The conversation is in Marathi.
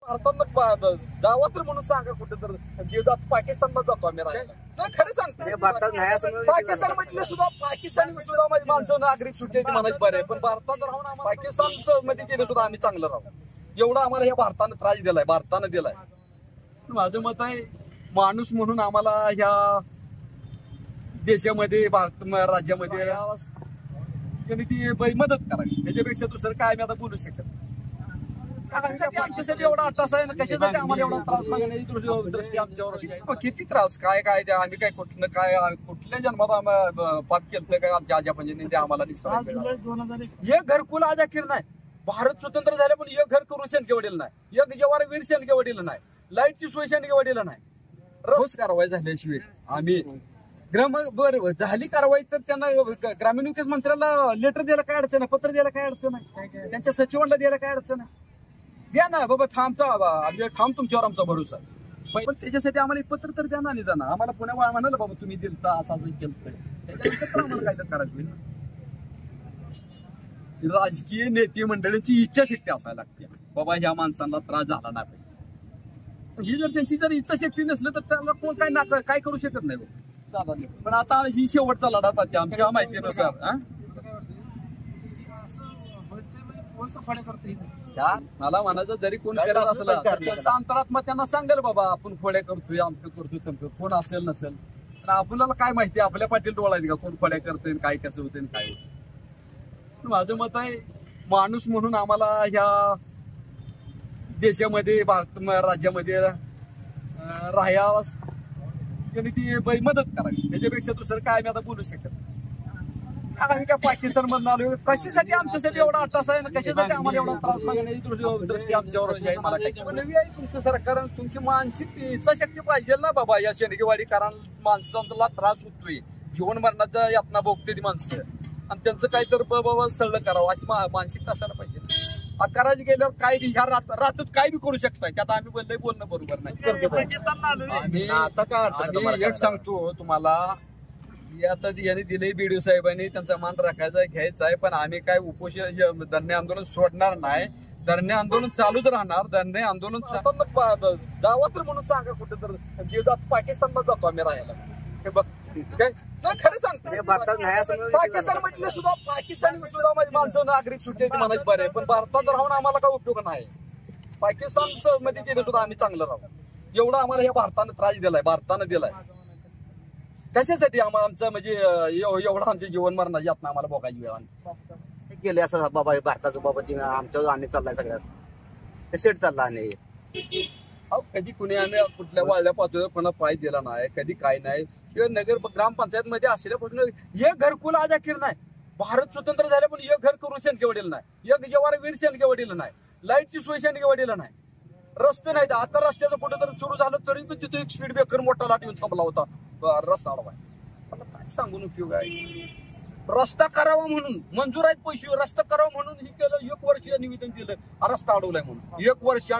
भारतात जावा तर म्हणून सांगा कुठे तर पाकिस्तानला जातो आम्ही राहायला. नाही खरं सांगतो, पाकिस्तानमधले सुद्धा पाकिस्तानी सुद्धा माझी माणसं नागरिक सुट्टी म्हणायची बरे, पण भारतात राहून आम्हाला पाकिस्तानचं मध्ये गेले सुद्धा आम्ही चांगलं राहू. एवढा आम्हाला ह्या भारतानं त्रास दिलाय, भारतानं दिलाय. माझं मत आहे माणूस म्हणून आम्हाला ह्या देशामध्ये भारत राज्यामध्ये त्यांनी ती मदत करावी. त्याच्यापेक्षा दुसरं काय मी आता बोलू शकत. आमच्यासाठी एवढा अट्टास आहे ना, कशासाठी आम्हाला एवढा त्रास मागण्याची दृष्टी आमच्यावर किती त्रास काय काय द्या आम्ही काय कुठलं काय कुठल्या जन्मात आम्हाला पाप केलं काय आमच्या आजा पंजांनी ते आम्हाला एक घरकुल आज अखेर नाही. भारत स्वतंत्र झाले पण एक घर करून शेणके वडील नाही, एक जवार वीर शेणके वडील नाही, लाईटची सोय शेणके वडील नाही. रोज कारवाई झाल्याशिवाय आम्ही बरं झाली कारवाई तर त्यांना ग्रामीण विकास मंत्र्याला लेटर द्यायला काय अडचण आहे, पत्र द्यायला काय अडचण आहे, त्यांच्या सचिवांना द्यायला काय अडचण आहे. द्या ना बाबा, ठाम तुमच्यावर आमचा भरोसा. पण त्याच्यासाठी आम्हाला एक पत्र तर द्या ना निदान. आम्हाला पुण्या म्हणाल बाबा तुम्ही दिलता असं केलं त्याच्यानंतर आम्हाला काय तर करायचं होईल. राजकीय नेते मंडळींची इच्छाशक्ती असायला लागते बाबा ह्या माणसांना त्रास झाला नाही पाहिजे. ही जर त्यांची जर इच्छाशक्ती नसली तर त्याला कोण काय करू शकत नाही. पण आता ही शेवटचा लढा होता आमच्या माहितीनुसार. मला म्हणायचं जरी कोण करत असला त्याचा अंतरात्मा त्यांना सांगेल बाबा आपण खोड्या करतोय आमचं करतोय तमकं, कोण असेल नसेल. पण आपल्याला काय माहिती, आपल्या पाटील डोळायचे का कोण खोड्या करतोय काय कसं होते काय. माझं मत आहे माणूस म्हणून आम्हाला ह्या देशामध्ये भारत राज्यामध्ये राहायला त्यांनी ती मदत करावी. त्याच्यापेक्षा दुसरं काय मी आता बोलू शकत. आम्ही काय पाकिस्तान मधून आलो, कशासाठी आमच्यासाठी एवढा अट्टास आहे ना, कशासाठी आम्हाला एवढा त्रास मागण्याची दृष्टी आमच्यावर आहे. मला आहे तुमचं सरकार, तुमची मानसिक इच्छाशक्ती पाहिजे ना बाबा या शेणकेवाडी. कारण माणसांना त्रास होतोय, जीवन मरणाचा यातना भोगते ती माणसं, आणि त्यांचं काही तर बाबा सल्लं करावं अशी मानसिकता असायला पाहिजे. करायला गेल्यावर काय ह्या रातात काय बी करू शकताय. त्यात आम्ही बोलणं बरोबर नाही. आम्ही एक सांगतो तुम्हाला, आता यांनी दिले बीडीओ साहेबांनी त्यांचा मान राखायचा घ्यायचा आहे. पण आम्ही काय उपोषण धरणे आंदोलन सोडणार नाही. धरणे आंदोलन चालूच राहणार. धरणे आंदोलन जावा तर म्हणून सांगा कुठे तर पाकिस्तानला जातो आम्ही राहायला. हे बघ काय खरं सांगतो, पाकिस्तानमधले सुद्धा पाकिस्तानी सुद्धा माझी माणसं नागरिक सुट्टी म्हणायची बरे, पण भारतात राहून आम्हाला काय उपयोग नाही. पाकिस्तानचं मध्ये गेले सुद्धा आम्ही चांगलं राहू. एवढा आम्हाला ह्या भारतानं त्रास दिलाय, भारतानं दिलाय. कशासाठी आमचं म्हणजे एवढं आमच्या जीवन मरणाची यातना आम्हाला बघायची वेळ गेले असं बाबा भारताचं बाबा आमच्यावर आणि चाललाय सगळ्यात सेट चालला. आणि कधी कुणी आम्ही कुठल्या वाळल्या पातळीवर कोणा पाय दिला नाही, कधी काय नाही. किंवा नगर ग्रामपंचायत मध्ये असल्यापासून एक घरकुल आज अखेर नाही. भारत स्वतंत्र झाले पण एक घर करून शेणके वडील नाही, एक जवार वीर शेणके वडील नाही, लाईटची सोय शेणके वडील नाही, रस्ते नाहीत. आता रस्त्याचं कुठं तर सुरू झालं तरी पण तिथे एक स्पीड ब्रेकर मोठा लाट येऊन थांबला होता. रस्ता अडवाय आता काय सांगून उपयोग आहे. रस्ता करावा म्हणून मंजूर आहेत पैसे, रस्ता करावा म्हणून हे केलं. 1 वर्ष निवेदन दिलं, रस्ता अडवलाय म्हणून 1 वर्ष